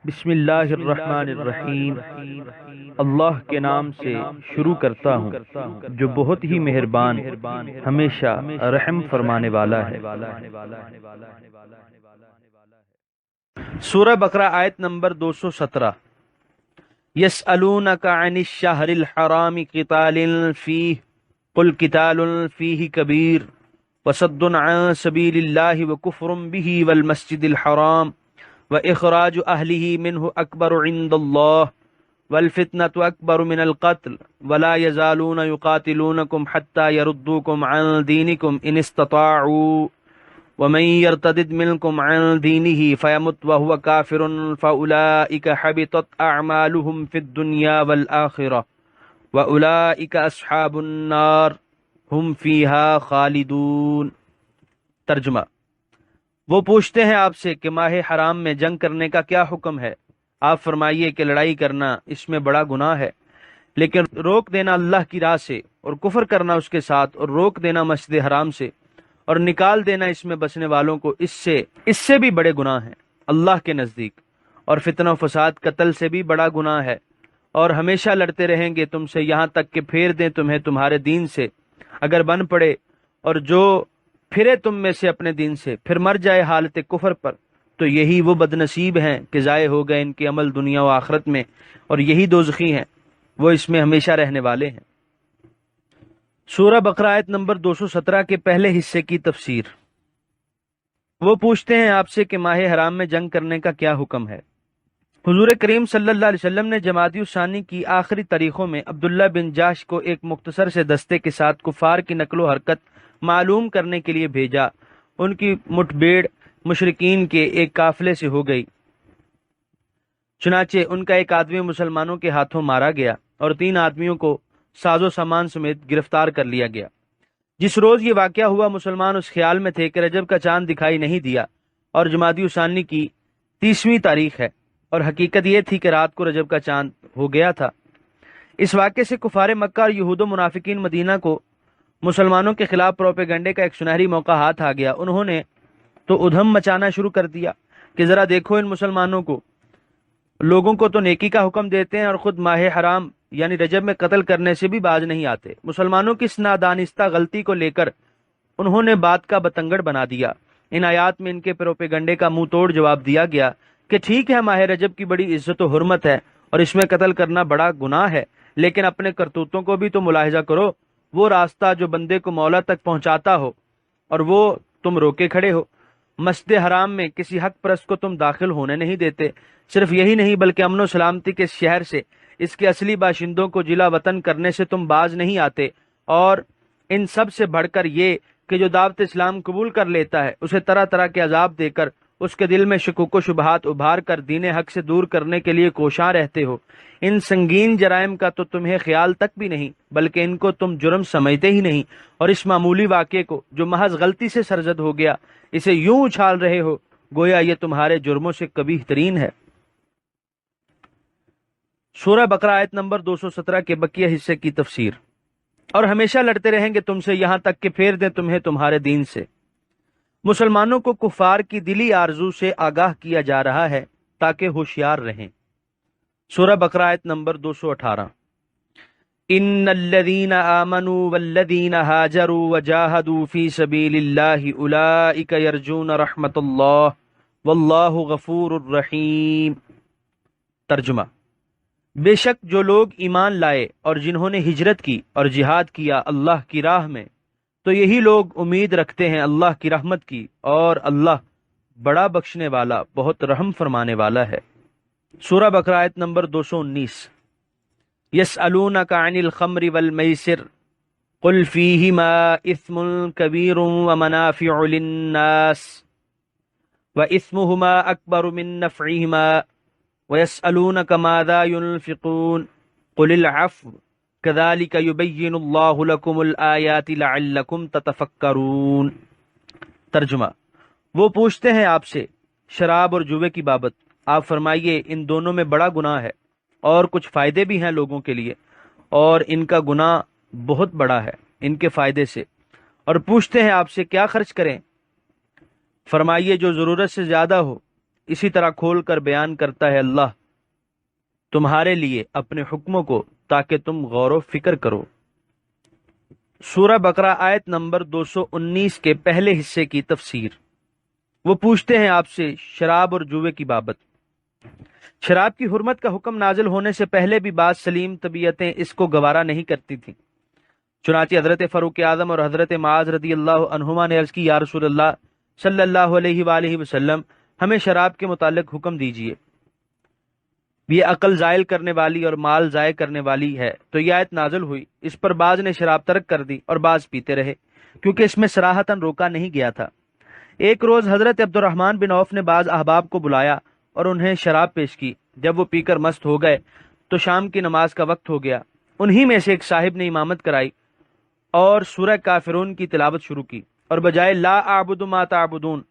بسم اللہ الرحمن الرحیم۔ اللہ کے نام سے شروع کرتا ہوں جو بہت ہی مہربان ہمیشہ رحم فرمانے والا ہے۔ سورہ بقرہ آیت نمبر 217۔ یسألونک عن الشہر الحرام قتال فیہ قل قتال فیہ کبیر وصد عن سبیل اللہ وکفر بہ والمسجد الحرام وإخراج أهله منه أكبر عند الله والفتنة أكبر من القتل ولا يزالون يقاتلونكم حتى يردوكم عن دينكم إن استطاعوا ومن يرتد منكم عن دينه فيمت وهو كافر فأولئك حبطت أعمالهم في الدنيا والآخرة وأولئك أصحاب النار هم فيها خالدون۔ ترجمہ: وہ پوچھتے ہیں آپ سے کہ ماہ حرام میں جنگ کرنے کا کیا حکم ہے۔ آپ فرمائیے کہ لڑائی کرنا اس میں بڑا گناہ ہے، لیکن روک دینا اللہ کی راہ سے اور کفر کرنا اس کے ساتھ اور روک دینا مسجد حرام سے اور نکال دینا اس میں بسنے والوں کو اس سے بھی بڑے گناہ ہیں اللہ کے نزدیک، اور فتنہ و فساد قتل سے بھی بڑا گناہ ہے، اور ہمیشہ لڑتے رہیں گے تم سے یہاں تک کہ پھیر دیں تمہیں تمہارے دین سے اگر بن پڑے، اور جو پھرے تم میں سے اپنے دین سے پھر مر جائے حالت کفر پر تو یہی وہ بدنصیب ہیں کہ ضائع ہو گئے ان کے عمل دنیا و آخرت میں، اور یہی دوزخی ہیں، وہ اس میں ہمیشہ رہنے والے ہیں۔ سورہ بقرہ آیت نمبر 217 کے پہلے حصے کی تفسیر۔ وہ پوچھتے ہیں آپ سے کہ ماہ حرام میں جنگ کرنے کا کیا حکم ہے۔ حضور کریم صلی اللہ علیہ وسلم نے جمادی الثانی کی آخری تاریخوں میں عبداللہ بن جاش کو ایک مختصر سے دستے کے ساتھ کفار کی نقل و حرکت معلوم کرنے کے لیے بھیجا۔ ان کی مٹ بھیڑ مشرکین کے ایک قافلے سے ہو گئی، چنانچہ ان کا ایک آدمی مسلمانوں کے ہاتھوں مارا گیا اور 3 آدمیوں کو ساز و سامان سمیت گرفتار کر لیا گیا۔ جس روز یہ واقعہ ہوا مسلمان اس خیال میں تھے کہ رجب کا چاند دکھائی نہیں دیا اور جمادی الثانی کی 30ویں تاریخ ہے، اور حقیقت یہ تھی کہ رات کو رجب کا چاند ہو گیا تھا۔ اس واقعے سے کفار مکہ اور یہود و منافقین مدینہ کو مسلمانوں کے خلاف پروپیگنڈے کا ایک سنہری موقع ہاتھ آ گیا۔ انہوں نے تو ادھم مچانا شروع کر دیا کہ ذرا دیکھو ان مسلمانوں کو، لوگوں کو تو نیکی کا حکم دیتے ہیں اور خود ماہ حرام یعنی رجب میں قتل کرنے سے بھی باز نہیں آتے۔ مسلمانوں کی اس نادانستہ غلطی کو لے کر انہوں نے بات کا بتنگڑ بنا دیا۔ ان آیات میں ان کے پروپیگنڈے کا منہ توڑ جواب دیا گیا کہ ٹھیک ہے ماہ رجب کی بڑی عزت و حرمت ہے اور اس میں قتل کرنا بڑا گناہ ہے، لیکن اپنے کرتوتوں کو بھی تو ملاحظہ کرو۔ وہ راستہ جو بندے کو مولا تک پہنچاتا ہو اور وہ تم روکے کھڑے ہو۔ مسجد حرام میں کسی حق پرست کو تم داخل ہونے نہیں دیتے۔ صرف یہی نہیں بلکہ امن و سلامتی کے شہر سے اس کے اصلی باشندوں کو جلا وطن کرنے سے تم باز نہیں آتے، اور ان سب سے بڑھ کر یہ کہ جو دعوت اسلام قبول کر لیتا ہے اسے طرح طرح کے عذاب دے کر اس کے دل میں شکوک و شبہات ابھار کر دین حق سے دور کرنے کے لیے کوشاں رہتے ہو۔ ان سنگین جرائم کا تو تمہیں خیال تک بھی نہیں، بلکہ ان کو تم جرم سمجھتے ہی نہیں، اور اس معمولی واقعے کو جو محض غلطی سے سرزد ہو گیا اسے یوں اچھال رہے ہو گویا یہ تمہارے جرموں سے قبیح ترین ہے۔ سورہ بقرہ آیت نمبر 217 کے بقیہ حصے کی تفسیر۔ اور ہمیشہ لڑتے رہیں گے تم سے یہاں تک کہ پھیر دیں تمہیں تمہارے دین سے۔ مسلمانوں کو کفار کی دلی آرزو سے آگاہ کیا جا رہا ہے تاکہ ہوشیار رہیں۔ سورہ بقرہ آیت نمبر 218۔ ان الذين آمنوا والذين هاجروا وجاهدوا في سبيل الله اولئك يرجون رحمت اللہ واللہ غفور الرحیم۔ ترجمہ: بے شک جو لوگ ایمان لائے اور جنہوں نے ہجرت کی اور جہاد کیا اللہ کی راہ میں تو یہی لوگ امید رکھتے ہیں اللہ کی رحمت کی، اور اللہ بڑا بخشنے والا بہت رحم فرمانے والا ہے۔ سورہ بقرہ آیت نمبر 219۔ یسألونک عن الخمر والمیسر قل فیہما اثم کبیر ومنافع للناس واثمہما اکبر من نفعہما ویسألونک ماذا ينفقون قل العفو کذالک یبین اللہ لکم الآیات لعلکم تتفکرون۔ ترجمہ: وہ پوچھتے ہیں آپ سے شراب اور جوے کی بابت، آپ فرمائیے ان دونوں میں بڑا گناہ ہے اور کچھ فائدے بھی ہیں لوگوں کے لیے، اور ان کا گناہ بہت بڑا ہے ان کے فائدے سے۔ اور پوچھتے ہیں آپ سے کیا خرچ کریں، فرمائیے جو ضرورت سے زیادہ ہو، اسی طرح کھول کر بیان کرتا ہے اللہ تمہارے لیے اپنے حکموں کو تاکہ تم غور و فکر کرو۔ سورہ بقرہ آیت نمبر 219 کے پہلے حصے کی تفسیر۔ وہ پوچھتے ہیں آپ سے شراب اور جوے کی بابت۔ شراب کی حرمت کا حکم نازل ہونے سے پہلے بھی بعض سلیم طبیعتیں اس کو گوارا نہیں کرتی تھیں۔ چنانچہ حضرت فاروق اعظم اور حضرت معاذ رضی اللہ عنہما نے عرض کی یا رسول اللہ صلی اللہ علیہ وآلہ وسلم ہمیں شراب کے متعلق حکم دیجیے، یہ عقل زائل کرنے والی اور مال ضائع کرنے والی ہے۔ تو یہ آیت نازل ہوئی، اس پر بعض نے شراب ترک کر دی اور بعض پیتے رہے، کیونکہ اس میں صراحتاً روکا نہیں گیا تھا۔ ایک روز حضرت عبد الرحمن بن عوف نے بعض احباب کو بلایا اور انہیں شراب پیش کی۔ جب وہ پی کر مست ہو گئے تو شام کی نماز کا وقت ہو گیا۔ انہی میں سے ایک صاحب نے امامت کرائی اور سورہ کافرون کی تلاوت شروع کی، اور بجائے لا اعبد ما تعبدون،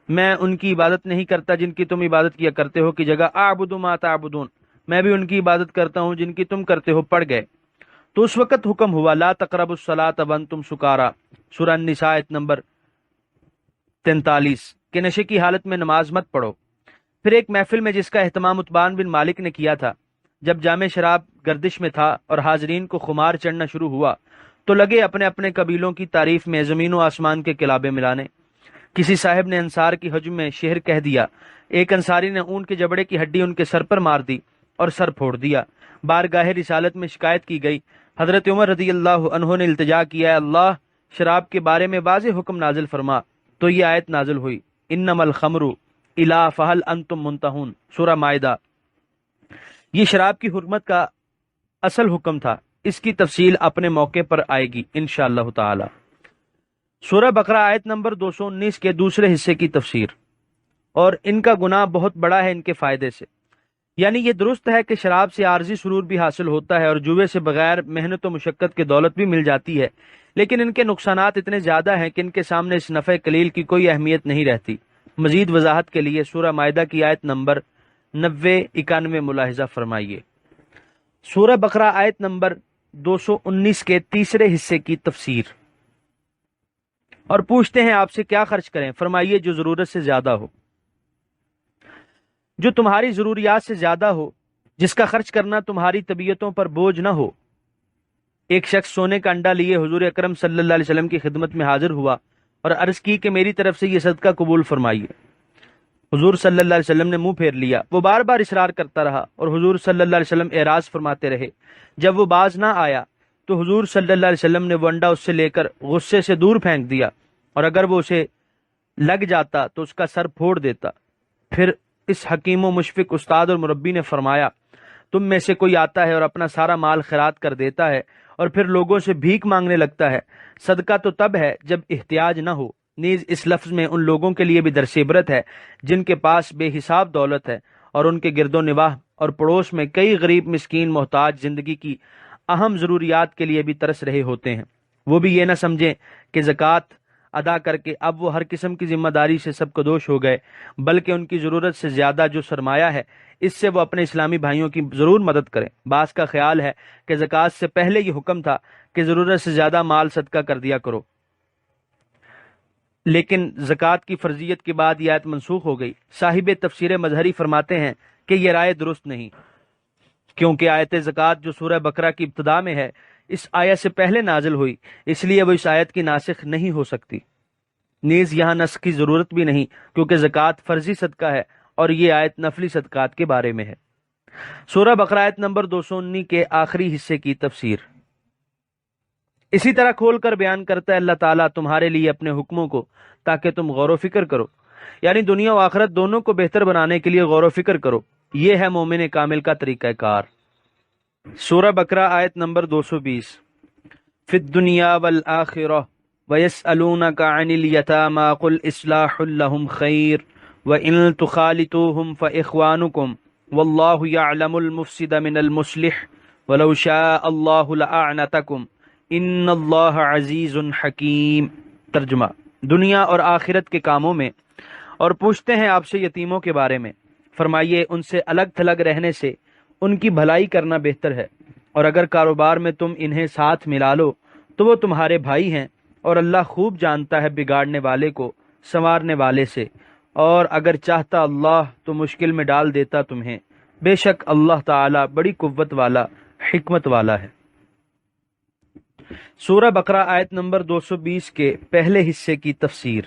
میں ان کی عبادت نہیں کرتا جن کی تم عبادت کیا کرتے ہو، کی جگہ اعبد ما تعبدون، میں بھی ان کی عبادت کرتا ہوں جن کی تم کرتے ہو، پڑھ گئے۔ تو اس وقت حکم ہوا لا تقربوا الصلاۃ وانتم سکارا، سورہ النساء آیت نمبر 43، کہ نشے کی حالت میں نماز مت پڑھو۔ پھر ایک محفل میں جس کا اہتمام عتبان بن مالک نے کیا تھا، جب جام شراب گردش میں تھا اور حاضرین کو خمار چڑھنا شروع ہوا تو لگے اپنے اپنے قبیلوں کی تعریف میں زمین و آسمان کے کلابے ملانے۔ کسی صاحب نے انصار کی حجم میں شعر کہہ دیا، ایک انصاری نے اونٹ کے جبڑے کی ہڈی ان کے سر پر مار دی اور سر پھوڑ دیا۔ بارگاہ رسالت میں شکایت کی گئی، حضرت عمر رضی اللہ عنہ نے التجا کیا، اللہ شراب کے بارے میں واضح حکم نازل فرما۔ تو یہ آیت نازل ہوئی انما الخمر الا فہل انتم منتہون، سورہ مائدہ۔ یہ شراب کی حرمت کا اصل حکم تھا، اس کی تفصیل اپنے موقع پر آئے گی انشاءاللہ تعالی۔ سورہ بقرہ آیت نمبر 219 کے دوسرے حصے کی تفسیر۔ اور ان کا گناہ بہت بڑا ہے ان کے فائدے سے، یعنی یہ درست ہے کہ شراب سے عارضی سرور بھی حاصل ہوتا ہے اور جوے سے بغیر محنت و مشقت کے دولت بھی مل جاتی ہے، لیکن ان کے نقصانات اتنے زیادہ ہیں کہ ان کے سامنے اس نفع قلیل کی کوئی اہمیت نہیں رہتی۔ مزید وضاحت کے لیے سورہ مائدہ کی آیت نمبر 90-91 ملاحظہ فرمائیے۔ سورہ بقرہ آیت نمبر 219 کے تیسرے حصے کی تفسیر۔ اور پوچھتے ہیں آپ سے کیا خرچ کریں؟ فرمائیے جو ضرورت سے زیادہ ہو، جو تمہاری ضروریات سے زیادہ ہو، جس کا خرچ کرنا تمہاری طبیعتوں پر بوجھ نہ ہو۔ ایک شخص سونے کا انڈا لیے حضور اکرم صلی اللہ علیہ وسلم کی خدمت میں حاضر ہوا اور عرض کی کہ میری طرف سے یہ صدقہ قبول فرمائیے۔ حضور صلی اللہ علیہ وسلم نے منہ پھیر لیا۔ وہ بار بار اصرار کرتا رہا اور حضور صلی اللہ علیہ وسلم اعراض فرماتے رہے۔ جب وہ باز نہ آیا تو حضور صلی اللہ علیہ وسلم نے وہ انڈا اس سے لے کر غصے سے دور پھینک دیا، اور اگر وہ اسے لگ جاتا تو اس کا سر پھوڑ دیتا۔ پھر اس حکیم و مشفق استاد اور مربی نے فرمایا، تم میں سے کوئی آتا ہے اور اپنا سارا مال خیرات کر دیتا ہے اور پھر لوگوں سے بھیک مانگنے لگتا ہے۔ صدقہ تو تب ہے جب احتیاج نہ ہو۔ نیز اس لفظ میں ان لوگوں کے لیے بھی درس عبرت ہے جن کے پاس بے حساب دولت ہے اور ان کے گرد و نواح اور پڑوس میں کئی غریب مسکین محتاج زندگی کی اہم ضروریات کے لیے بھی ترس رہے ہوتے ہیں۔ وہ بھی یہ نہ سمجھیں کہ زکوٰۃ ادا کر کے اب وہ ہر قسم کی ذمہ داری سے سب کو دوش ہو گئے، بلکہ ان کی ضرورت سے زیادہ جو سرمایہ ہے اس سے وہ اپنے اسلامی بھائیوں کی ضرور مدد کریں۔ بعض کا خیال ہے کہ زکوٰۃ سے پہلے یہ حکم تھا کہ ضرورت سے زیادہ مال صدقہ کر دیا کرو، لیکن زکوٰۃ کی فرضیت کے بعد یہ آیت منسوخ ہو گئی۔ صاحب تفسیر مظہری فرماتے ہیں کہ یہ رائے درست نہیں، کیونکہ آیت زکوٰۃ جو سورہ بقرہ کی ابتدا میں ہے اس آیت سے پہلے نازل ہوئی، اس لیے وہ اس آیت کی ناسخ نہیں ہو سکتی۔ نیز یہاں نسخ کی ضرورت بھی نہیں، کیونکہ زکوٰۃ فرضی صدقہ ہے اور یہ آیت نفلی صدقات کے بارے میں ہے۔ سورہ بقرہ آیت نمبر 219 کے آخری حصے کی تفسیر۔ اسی طرح کھول کر بیان کرتا ہے اللہ تعالیٰ تمہارے لیے اپنے حکموں کو تاکہ تم غور و فکر کرو، یعنی دنیا و آخرت دونوں کو بہتر بنانے کے لیے غور و فکر کرو۔ یہ ہے مومن کامل کا طریقہ کار۔ سورہ بقرہ آیت نمبر 220۔ فی الدنیا والآخرہ وَيَسْأَلُونَكَ عَنِ الْيَتَامَى قُلْ إِصْلَاحٌ لَهُمْ خَيْرٌ وَإِن تُخَالِطُوهُمْ فَإِخْوَانُكُمْ وَاللَّهُ يَعْلَمُ الْمُفْسِدَ مِنَ الْمُصْلِحِ وَلَوْ شَاءَ اللَّهُ لَأَعْنَتَكُمْ إِنَّ اللَّهَ عَزِيزٌ حَكِيمٌ۔ ترجمہ، دنیا اور آخرت کے کاموں میں اور پوچھتے ہیں آپ سے یتیموں کے بارے میں، فرمائیے ان سے الگ تھلگ رہنے سے ان کی بھلائی کرنا بہتر ہے، اور اگر کاروبار میں تم انہیں ساتھ ملا لو تو وہ تمہارے بھائی ہیں، اور اللہ خوب جانتا ہے بگاڑنے والے کو سنوارنے والے سے۔ اور اگر چاہتا اللہ تو مشکل میں ڈال دیتا تمہیں، بے شک اللہ تعالی بڑی قوت والا، حکمت والا ہے۔ سورہ بقرہ آیت نمبر 220 کے پہلے حصے کی تفسیر۔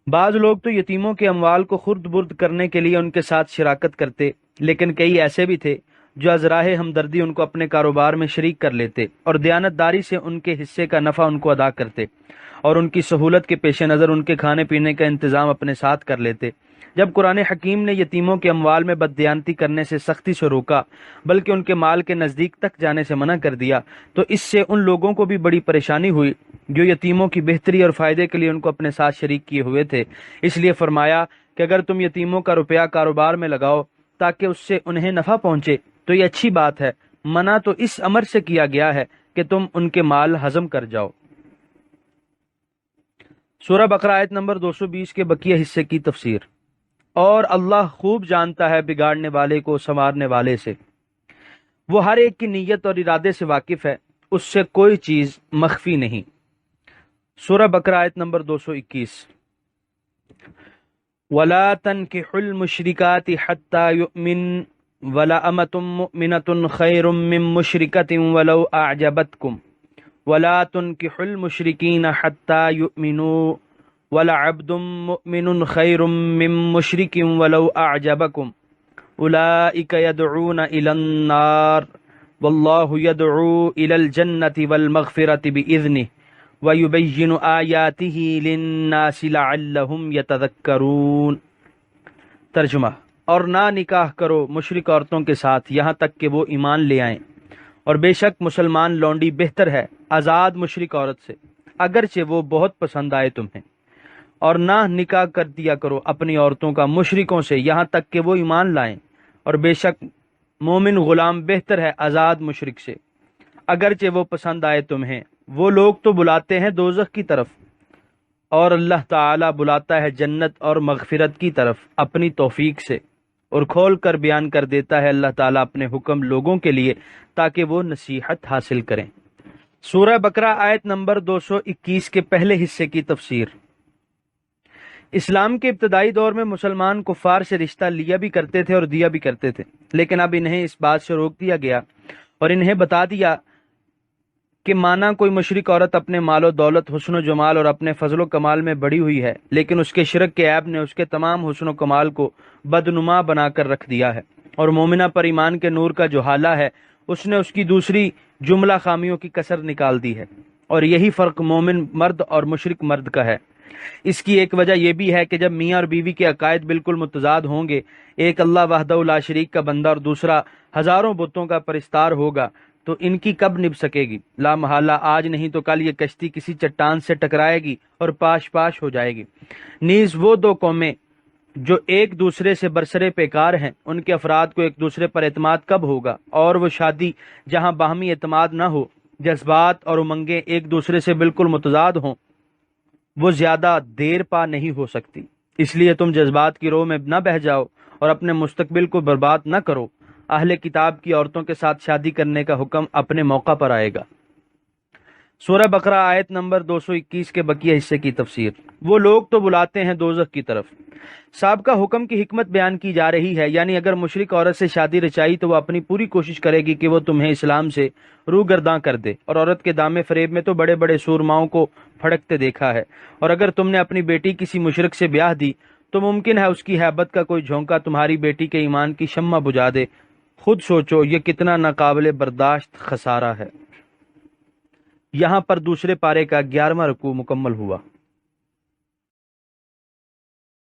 بعض لوگ تو یتیموں کے اموال کو خرد برد کرنے کے لیے ان کے ساتھ شراکت کرتے، لیکن کئی ایسے بھی تھے جو از راہ ہمدردی ان کو اپنے کاروبار میں شریک کر لیتے اور دیانتداری سے ان کے حصے کا نفع ان کو ادا کرتے، اور ان کی سہولت کے پیش نظر ان کے کھانے پینے کا انتظام اپنے ساتھ کر لیتے۔ جب قرآن حکیم نے یتیموں کے اموال میں بددیانتی کرنے سے سختی سے روکا، بلکہ ان کے مال کے نزدیک تک جانے سے منع کر دیا، تو اس سے ان لوگوں کو بھی بڑی پریشانی ہوئی جو یتیموں کی بہتری اور فائدے کے لیے ان کو اپنے ساتھ شریک کیے ہوئے تھے۔ اس لیے فرمایا کہ اگر تم یتیموں کا روپیہ کاروبار میں لگاؤ تاکہ اس سے انہیں نفع پہنچے تو یہ اچھی بات ہے، منع تو اس امر سے کیا گیا ہے کہ تم ان کے مال ہضم کر جاؤ۔ سورہ بقرہ آیت نمبر 220 کے بقیہ حصے کی تفسیر۔ اور اللہ خوب جانتا ہے بگاڑنے والے کو سنوارنے والے سے، وہ ہر ایک کی نیت اور ارادے سے واقف ہے، اس سے کوئی چیز مخفی نہیں۔ سورہ بقرہ آیت نمبر 221۔ وَلَا تَنْكِحُوا الْمُشْرِكَاتِ حَتَّى يُؤْمِنْ وَلَأَمَةٌ مُؤْمِنَةٌ خَيْرٌ مِّن مُّشْرِكَةٍ وَلَوْ أَعْجَبَتْكُمْ وَلَا تُنْكِحُوا الْمُشْرِكِينَ حَتَّى يُؤْمِنُوا وَلَعَبْدٌ مُّؤْمِنٌ خَيْرٌ مِّن مُّشْرِكٍ وَلَوْ أَعْجَبَكُمْ أُولَٰئِكَ يَدْعُونَ إِلَى النَّارِ وَاللَّهُ يَدْعُو إِلَى الْجَنَّةِ وَالْمَغْفِرَةِ بِإِذْنِهِ وَيُبَيِّنُ آيَاتِهِ لِلنَّاسِ لَعَلَّهُمْ يَتَذَكَّرُونَ۔ ترجمہ: اور نہ نکاح کرو مشرک عورتوں کے ساتھ یہاں تک کہ وہ ایمان لے آئیں، اور بے شک مسلمان لونڈی بہتر ہے آزاد مشرک عورت سے، اگرچہ وہ بہت پسند آئے تمہیں۔ اور نہ نکاح کر دیا کرو اپنی عورتوں کا مشرکوں سے یہاں تک کہ وہ ایمان لائیں، اور بے شک مومن غلام بہتر ہے آزاد مشرک سے، اگرچہ وہ پسند آئے تمہیں۔ وہ لوگ تو بلاتے ہیں دوزخ کی طرف، اور اللہ تعالی بلاتا ہے جنت اور مغفرت کی طرف اپنی توفیق سے، اور کھول کر بیان کر دیتا ہے اللہ تعالیٰ اپنے حکم لوگوں کے لیے تاکہ وہ نصیحت حاصل کریں۔ سورہ بقرہ آیت نمبر 221 کے پہلے حصے کی تفسیر۔ اسلام کے ابتدائی دور میں مسلمان کفار سے رشتہ لیا بھی کرتے تھے اور دیا بھی کرتے تھے، لیکن اب انہیں اس بات سے روک دیا گیا اور انہیں بتا دیا کہ مانا کوئی مشرک عورت اپنے مال و دولت، حسن و جمال اور اپنے فضل و کمال میں بڑی ہوئی ہے، لیکن اس کے شرک کے عیب نے اس کے تمام حسن و کمال کو بدنما بنا کر رکھ دیا ہے، اور مومنہ پر ایمان کے نور کا جو حالہ ہے اس نے اس کی دوسری جملہ خامیوں کی کسر نکال دی ہے، اور یہی فرق مومن مرد اور مشرک مرد کا ہے۔ اس کی ایک وجہ یہ بھی ہے کہ جب میاں اور بیوی کے عقائد بالکل متضاد ہوں گے، ایک اللہ وحدہ لا شریک کا بندہ اور دوسرا ہزاروں بتوں کا پرستار ہوگا، تو ان کی کب نبھ سکے گی؟ لا محالہ آج نہیں تو کل یہ کشتی کسی چٹان سے ٹکرائے گی اور پاش پاش ہو جائے گی۔ نیز وہ دو قومیں جو ایک دوسرے سے برسرے پیکار ہیں، ان کے افراد کو ایک دوسرے پر اعتماد کب ہوگا؟ اور وہ شادی جہاں باہمی اعتماد نہ ہو، جذبات اور امنگیں ایک دوسرے سے بالکل متضاد ہوں، وہ زیادہ دیر پا نہیں ہو سکتی۔ اس لیے تم جذبات کی رو میں نہ بہہ جاؤ اور اپنے مستقبل کو برباد نہ کرو۔ اہل کتاب کی عورتوں کے ساتھ شادی کرنے کا حکم اپنے موقع پر آئے گا۔ سورہ بقرہ آیت نمبر 221 کے بقیہ حصے کی تفسیر۔ وہ لوگ تو بلاتے ہیں دوزخ کی طرف۔ سابقہ حکم کی حکمت بیان کی جا رہی ہے، یعنی اگر مشرک عورت سے شادی رچائی تو وہ اپنی پوری کوشش کرے گی کہ وہ تمہیں اسلام سے روگرداں کر دے، اور عورت کے دامے فریب میں تو بڑے بڑے سورماؤں کو پھڑکتے دیکھا ہے، اور اگر تم نے اپنی بیٹی کسی مشرک سے بیاہ دی تو ممکن ہے اس کی ہیبت کا کوئی جھونکا تمہاری بیٹی کے ایمان کی شمع بجھا دے۔ خود سوچو یہ کتنا ناقابل برداشت خسارہ ہے۔ یہاں پر دوسرے پارے کا 11واں رکوع مکمل ہوا۔